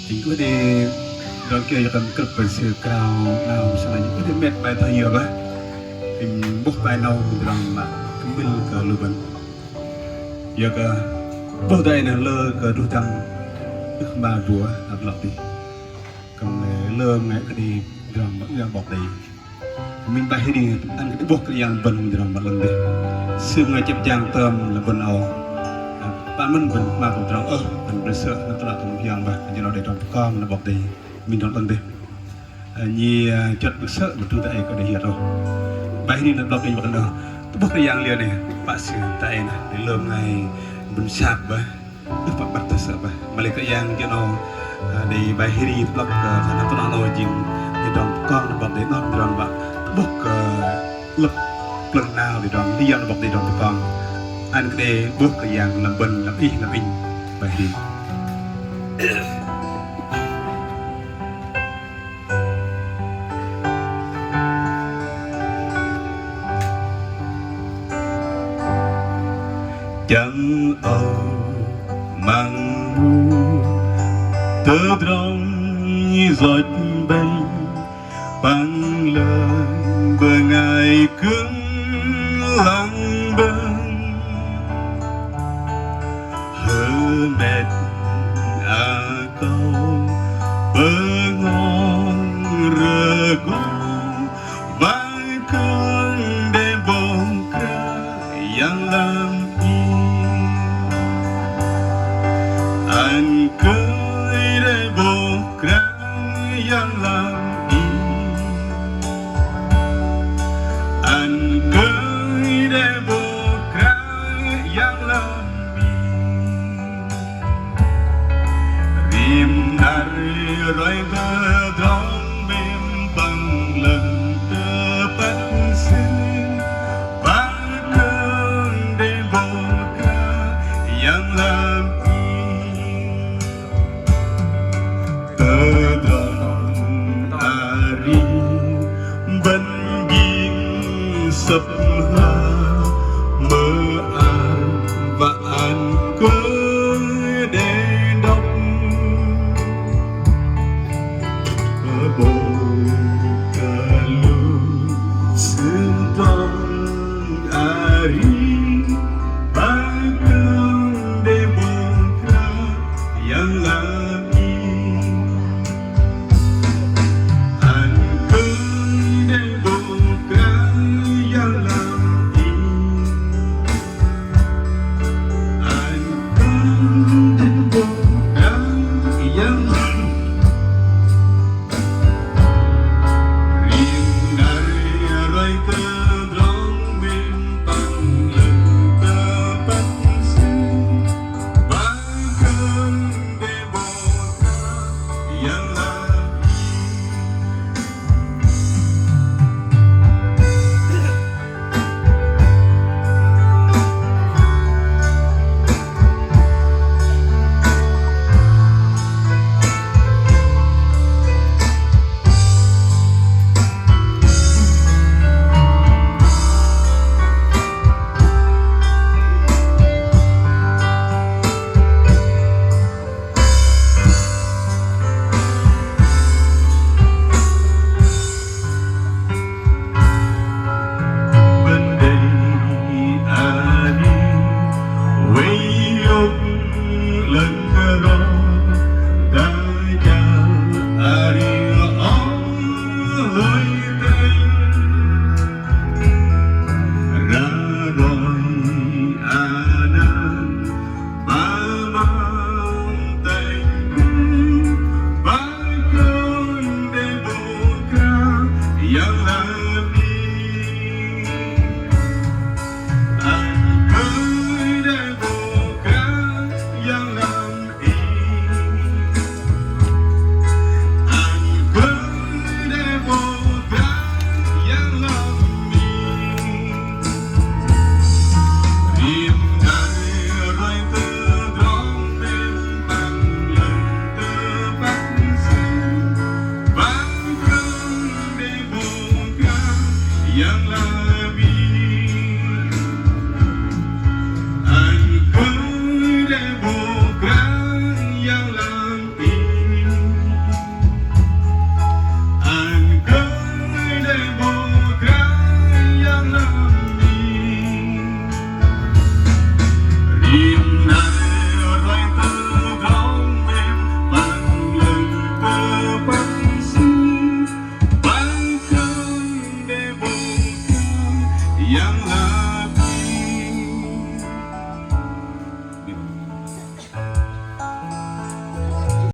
chính cứ đi đón kia cho cần cực về sự cao nào sau này những cái mệt bài thời giờ đó mình bốc bài nào mình làm mà cũng biết cờ lưu vấn giờ cờ bốc đây là lơ cờ đu tăng ước ba búa đặt lọt đi cầm lơ ngay cái đi làm vẫn đang bọc đi mình bài đi ăn cái bốc cái yang bần làm một lần đi xương ngay chập chang tôm là bần ao bạn mình vẫn mà cũng rằng mình được sợ nó là thùng giang và như nó để trong con nó bọc đi mình đón lần đi như chợt được sợ mà tôi tại có để hiểu rồi bài đi nó bọc đi một lần nữa tôi bốc cái giang liền này bạn sửa tại này để lơm ngày mình sạc vậy được bạn bắt tôi sợ vậy mà lấy cái giang cho nó để bài đi bọc thằng nó tôi nói chuyện để trong con nó bọc để nó rồi bạn bốc lực lần nào để trong đi nó bọc đi trong con anh cái đề bước cái dạng làm bần làm y làm in bài đi chẳng âu mang bu tơ trong như giọt bay bằng lời bờ ngày cứng lặng bên mệt câu bơ ngon rơ gom vai cơn đêm bông ca yang làm im anh cưới đêm bông ca yang làm im anh cưới đêm bông ca yang làm dari roi berdom bim bang lần tơ bắt xin bahkan de boka yang làm im tơ đòn ari bên dinh sập hoa mơ an và an cưới để đọc yang lain